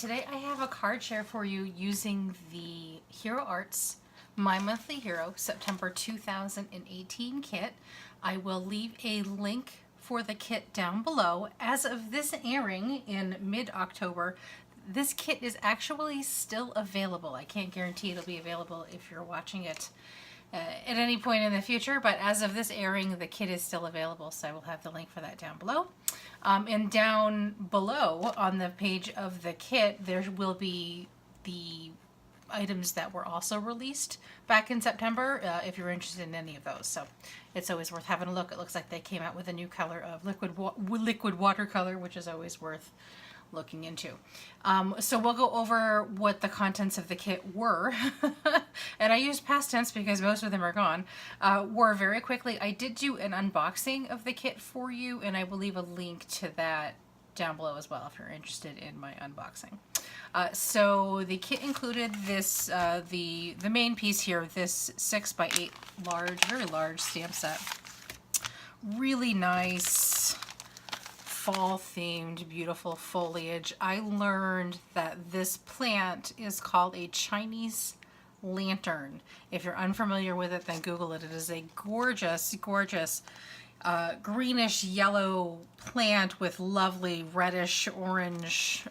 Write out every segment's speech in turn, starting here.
Today I have a card share for you using the Hero Arts My Monthly Hero September 2018 kit. I will leave a link for the kit down below. As of this airing in mid-October, this kit is actually still available. I can't guarantee it'll be available if you're watching it at any point in the future, but as of this airing, the kit is still available, so I will have the link for that down below. And down below on the page of the kit, there will be the items that were also released back in September, if you're interested in any of those. So it's always worth having a look. It looks like they came out with a new color of liquid watercolor, which is always worth looking into. So we'll go over what the contents of the kit were, and I use past tense because most of them are gone, were very quickly. I did do an unboxing of the kit for you, and I will leave a link to that down below as well if you're interested in my unboxing. So the kit included this, the main piece here, this 6x8 large, very large stamp set. Really nice fall themed, beautiful foliage. I learned that this plant is called a Chinese lantern. If you're unfamiliar with it, then Google it. It is a gorgeous, gorgeous greenish yellow plant with lovely reddish orange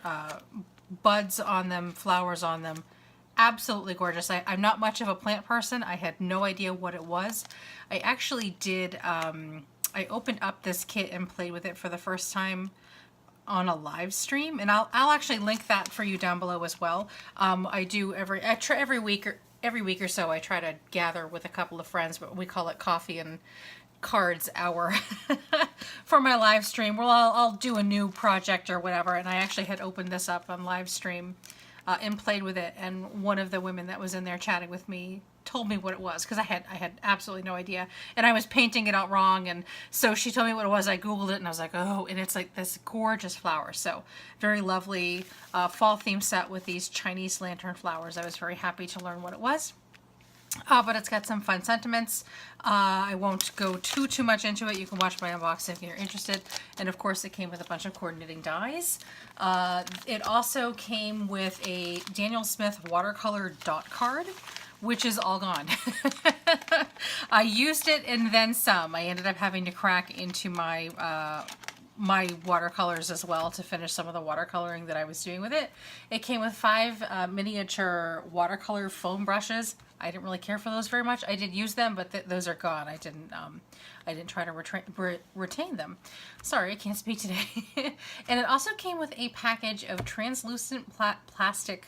buds on them, flowers on them. Absolutely gorgeous. I'm not much of a plant person. I had no idea what it was. I actually did I opened up this kit and played with it for the first time on a live stream, and I'll actually link that for you down below as well. I do every week or so. I try to gather with a couple of friends, but we call it coffee and cards hour for my live stream. Well, I'll do a new project or whatever, and I actually had opened this up on live stream and played with it, and one of the women that was in there chatting with me told me what it was, because I had absolutely no idea, and I was painting it out wrong, and so she told me what it was. I googled it and I was like, oh, and it's like this gorgeous flower. So very lovely fall theme set with these Chinese lantern flowers. I was very happy to learn what it was. But it's got some fun sentiments. I won't go too much into it. You can watch my unboxing if you're interested. And of course it came with a bunch of coordinating dies. It also came with a Daniel Smith watercolor dot card, which is all gone. I used it and then some. I ended up having to crack into my my watercolors as well to finish some of the watercoloring that I was doing with it. It came with 5 miniature watercolor foam brushes. I didn't really care for those very much. I did use them, but those are gone. I didn't try to retain them. Sorry, I can't speak today. And it also came with a package of translucent plastic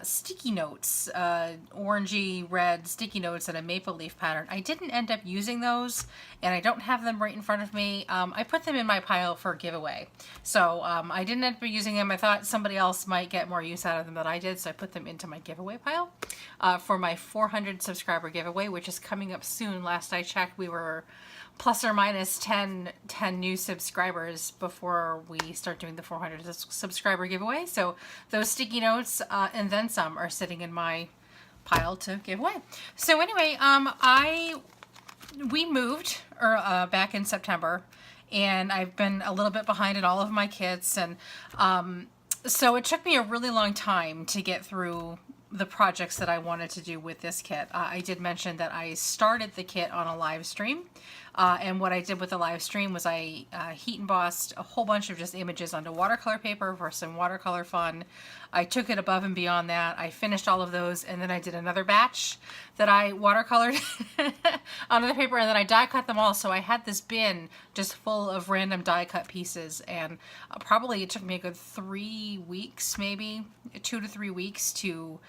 sticky notes, orangey red sticky notes in a maple leaf pattern. I didn't end up using those, and I don't have them right in front of me. I put them in my pile for giveaway, so I didn't end up using them. I thought somebody else might get more use out of them than I did, so I put them into my giveaway pile for my 400 subscriber giveaway, which is coming up soon. Last I checked, we were plus or minus 10 new subscribers before we start doing the 400 subscriber giveaway. So those sticky notes and then some are sitting in my pile to give away. So anyway, we moved back in September, and I've been a little bit behind in all of my kits, and so it took me a really long time to get through the projects that I wanted to do with this kit. I did mention that I started the kit on a live stream, and what I did with the live stream was I heat embossed a whole bunch of just images onto watercolor paper for some watercolor fun. I took it above and beyond that. I finished all of those, and then I did another batch that I watercolored onto the paper, and then I die cut them all. So I had this bin just full of random die cut pieces, and probably it took me a good 3 weeks, maybe 2 to 3 weeks to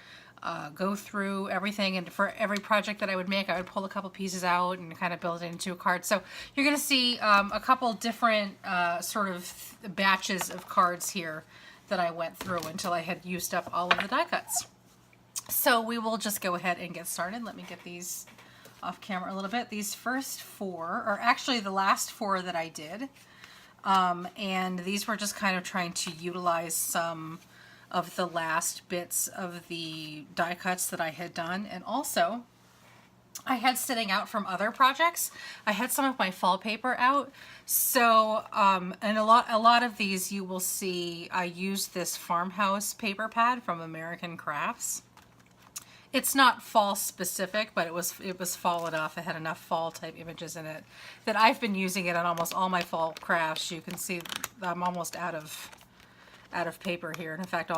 go through everything, and for every project that I would make, I would pull a couple pieces out and kind of build it into a card. So you're going to see a couple different sort of batches of cards here that I went through until I had used up all of the die cuts. So we will just go ahead and get started. Let me get these off camera a little bit. These first 4, or actually the last 4 that I did, and these were just kind of trying to utilize some of the last bits of the die cuts that I had done, and also I had sitting out from other projects. I had some of my fall paper out. So, and a lot of these you will see, I used this farmhouse paper pad from American Crafts. It's not fall specific, but it was fall enough. It had enough fall type images in it that I've been using it on almost all my fall crafts. You can see I'm almost out of paper here. In fact,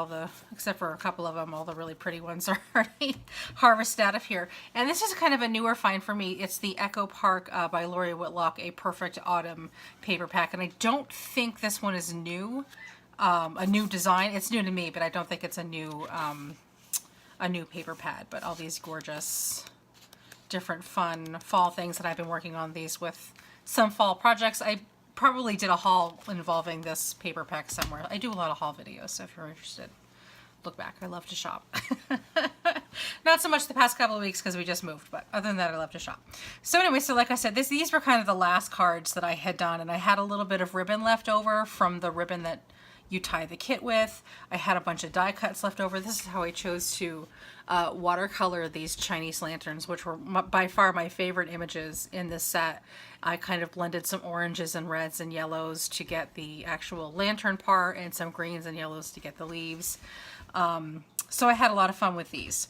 except for a couple of them, all the really pretty ones are already harvested out of here. And this is kind of a newer find for me. It's the Echo Park by Lori Whitlock, a perfect autumn paper pack. And I don't think this one is new, a new design. It's new to me, but I don't think it's a new paper pad. But all these gorgeous, different, fun fall things that I've been working on these with some fall projects. I probably did a haul involving this paper pack somewhere. I do a lot of haul videos, so if you're interested, look back. I love to shop. Not so much the past couple of weeks because we just moved, but other than that, I love to shop. So anyway, so like I said, these were kind of the last cards that I had done, and I had a little bit of ribbon left over from the ribbon that you tie the kit with. I had a bunch of die cuts left over. This is how I chose to watercolor these Chinese lanterns, which were by far my favorite images in this set. I kind of blended some oranges and reds and yellows to get the actual lantern part and some greens and yellows to get the leaves. So I had a lot of fun with these.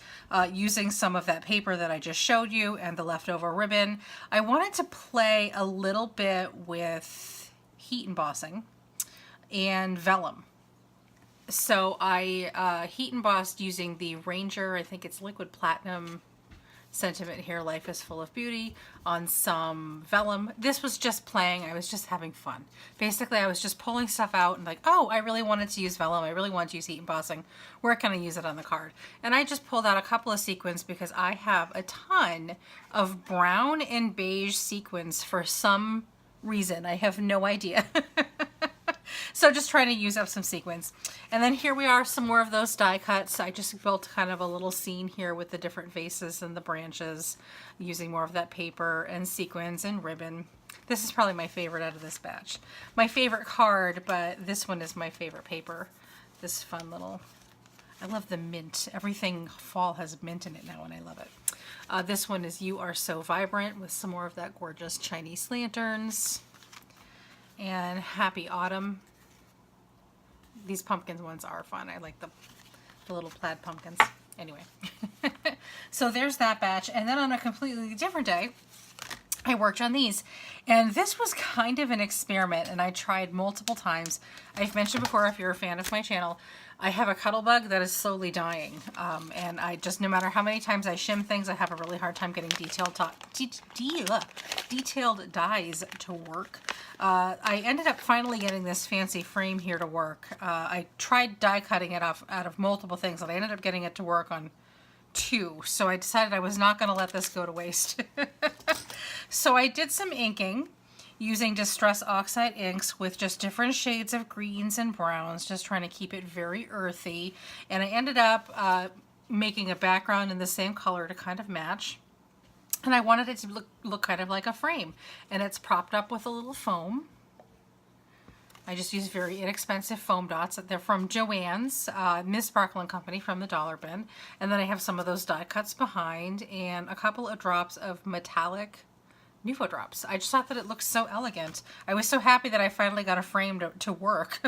Using some of that paper that I just showed you and the leftover ribbon. I wanted to play a little bit with heat embossing and vellum. So I heat embossed using the Ranger, I think it's liquid platinum sentiment here, Life is Full of Beauty, on some vellum. This was just playing. I was just having fun. Basically, I was just pulling stuff out and like, oh, I really wanted to use vellum. I really wanted to use heat embossing. Where can I use it on the card? And I just pulled out a couple of sequins because I have a ton of brown and beige sequins for some reason. I have no idea. So just trying to use up some sequins. And then here we are, some more of those die cuts. I just built kind of a little scene here with the different vases and the branches, using more of that paper and sequins and ribbon. This is probably my favorite out of this batch. My favorite card, but this one is my favorite paper. This fun little, I love the mint. Everything fall has mint in it now and I love it. This one is You Are So Vibrant with some more of that gorgeous Chinese lanterns. And Happy Autumn. These pumpkins ones are fun. I like the little plaid pumpkins. Anyway, so there's that batch. And then on a completely different day, I worked on these. And this was kind of an experiment, and I tried multiple times. I've mentioned before, if you're a fan of my channel, I have a cuddle bug that is slowly dying. And I just, no matter how many times I shim things, I have a really hard time getting detailed dies to work. I ended up finally getting this fancy frame here to work. I tried die cutting it out of multiple things, and I ended up getting it to work on 2. So I decided I was not going to let this go to waste. So I did some inking using Distress Oxide inks with just different shades of greens and browns, just trying to keep it very earthy. And I ended up making a background in the same color to kind of match. And I wanted it to look kind of like a frame. And it's propped up with a little foam. I just use very inexpensive foam dots. They're from Joann's, Miss Sparkle & Company from the Dollar Bin. And then I have some of those die cuts behind and a couple of drops of metallic Nuvo drops. I just thought that it looked so elegant. I was so happy that I finally got a frame to work,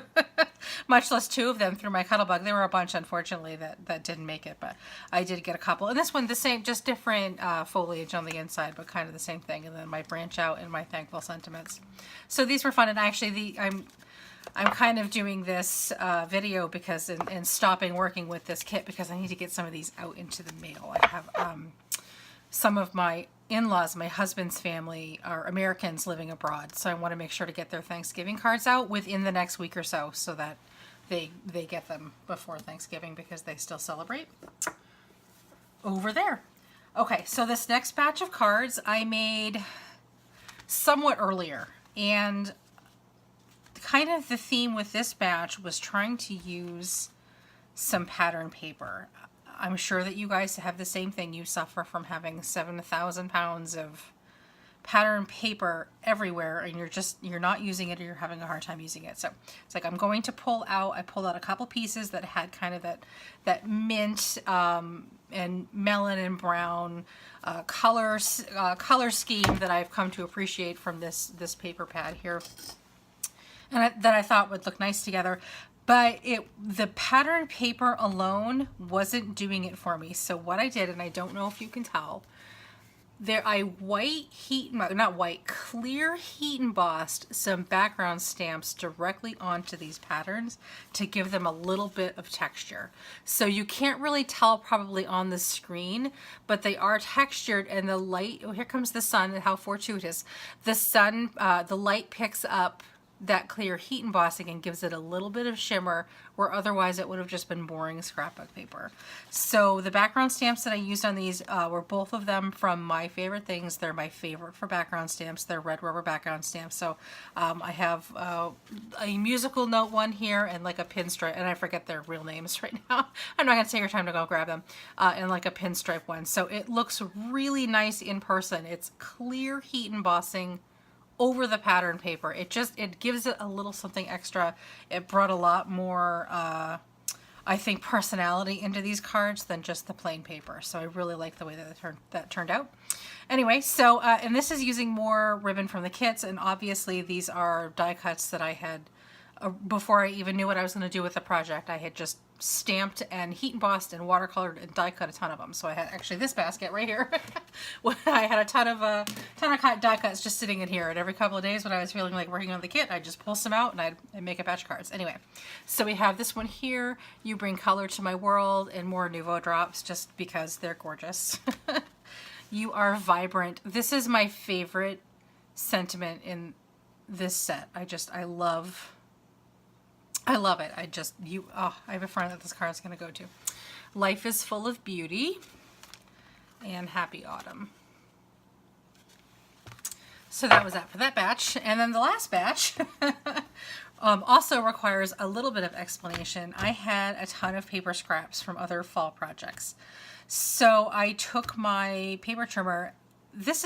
much less 2 of them through my cuddle bug. There were a bunch, unfortunately, that didn't make it, but I did get a couple. And this one, the same, just different foliage on the inside, but kind of the same thing. And then my branch out and my thankful sentiments. So these were fun, and actually I'm kind of doing this video because in stopping working with this kit because I need to get some of these out into the mail. I have some of my in-laws, my husband's family, are Americans living abroad, so I want to make sure to get their Thanksgiving cards out within the next week or so that they get them before Thanksgiving because they still celebrate over there. Okay, so this next batch of cards I made somewhat earlier, and kind of the theme with this batch was trying to use some pattern paper. I'm sure that you guys have the same thing. You suffer from having 7,000 pounds of pattern paper everywhere and you're not using it or you're having a hard time using it. So it's like I'm going to I pulled out a couple pieces that had kind of that mint and melon and brown color scheme that I've come to appreciate from this paper pad here, and that I thought would look nice together. But the pattern paper alone wasn't doing it for me. So what I did, and I don't know if you can tell, clear heat embossed some background stamps directly onto these patterns to give them a little bit of texture. So you can't really tell probably on the screen, but they are textured, and the light, oh, here comes the sun, and how fortuitous. The sun, the light picks up that clear heat embossing and gives it a little bit of shimmer where otherwise it would have just been boring scrapbook paper. So the background stamps that I used on these were both of them from My Favorite Things. They're my favorite for background stamps. They're red rubber background stamps. So I have a musical note one here and like a pinstripe, and I forget their real names right now. I'm not going to take your time to go grab them, and like a pinstripe one. So it looks really nice in person. It's clear heat embossing over the pattern paper. It gives it a little something extra. It brought a lot more, I think, personality into these cards than just the plain paper. So I really like the way that turned out. Anyway, so, and this is using more ribbon from the kits, and obviously these are die cuts that I had, before I even knew what I was going to do with the project, I had just stamped and heat embossed and watercolored and die cut a ton of them. So I had actually this basket right here. I had a ton of die cuts just sitting in here, and every couple of days when I was feeling like working on the kit, I'd just pull some out and I'd make a batch cards. Anyway, so we have this one here, You Bring Color to My World, and more Nouveau drops just because they're gorgeous. You Are Vibrant. This is my favorite sentiment in this set. I love it. I have a friend that this card is going to go to. Life is Full of Beauty and Happy Autumn. So that was that for that batch. And then the last batch also requires a little bit of explanation. I had a ton of paper scraps from other fall projects. So I took my paper trimmer. This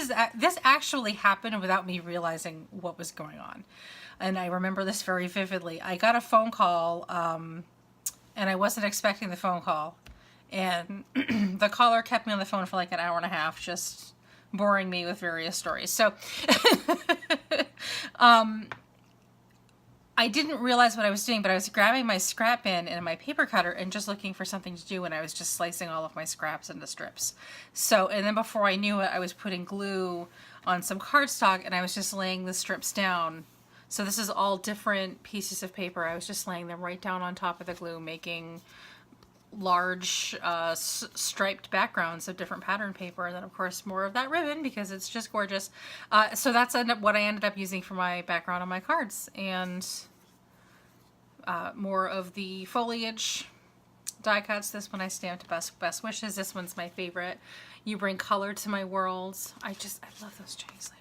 actually happened without me realizing what was going on. And I remember this very vividly. I got a phone call, and I wasn't expecting the phone call. And the caller kept me on the phone for like an hour and a half, just boring me with various stories. So I didn't realize what I was doing, but I was grabbing my scrap bin and my paper cutter and just looking for something to do, and I was just slicing all of my scraps into strips. So, and then before I knew it, I was putting glue on some cardstock, and I was just laying the strips down. So this is all different pieces of paper. I was just laying them right down on top of the glue, making large striped backgrounds of different pattern paper, and then of course more of that ribbon because it's just gorgeous. So that's what I ended up using for my background on my cards, and more of the foliage die cuts. This one I stamped Best Wishes. This one's my favorite. You Bring Color to My World. I love those Chinese lanterns.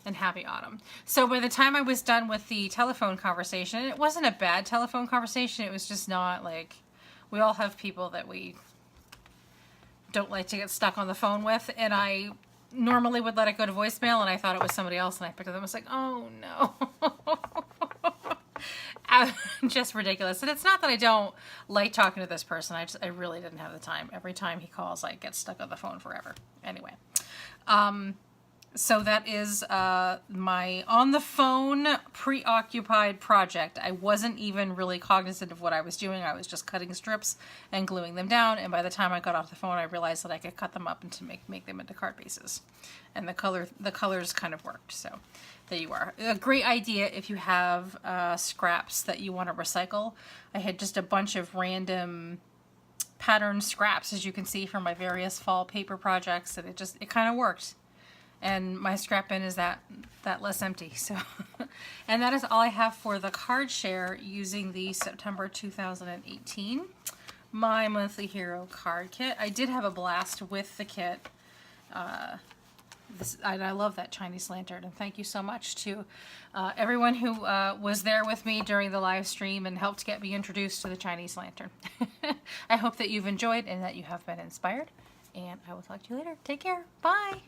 And Happy Autumn. So by the time I was done with the telephone conversation, it wasn't a bad telephone conversation. It was just not like, we all have people that we don't like to get stuck on the phone with, and I normally would let it go to voicemail, and I thought it was somebody else, and I picked it up and was like, oh no. Just ridiculous. And it's not that I don't like talking to this person. I really didn't have the time. Every time he calls, I get stuck on the phone forever. Anyway. So that is my on the phone preoccupied project. I wasn't even really cognizant of what I was doing. I was just cutting strips and gluing them down, and by the time I got off the phone, I realized that I could cut them up and to make them into card bases. And the colors kind of worked. So there you are. A great idea if you have scraps that you want to recycle. I had just a bunch of random pattern scraps, as you can see, from my various fall paper projects, and it kind of worked. And my scrap bin is that less empty. So, and that is all I have for the card share using the September 2018 My Monthly Hero card kit. I did have a blast with the kit. I love that Chinese lantern, and thank you so much to everyone who was there with me during the live stream and helped get me introduced to the Chinese lantern. I hope that you've enjoyed and that you have been inspired, and I will talk to you later. Take care. Bye.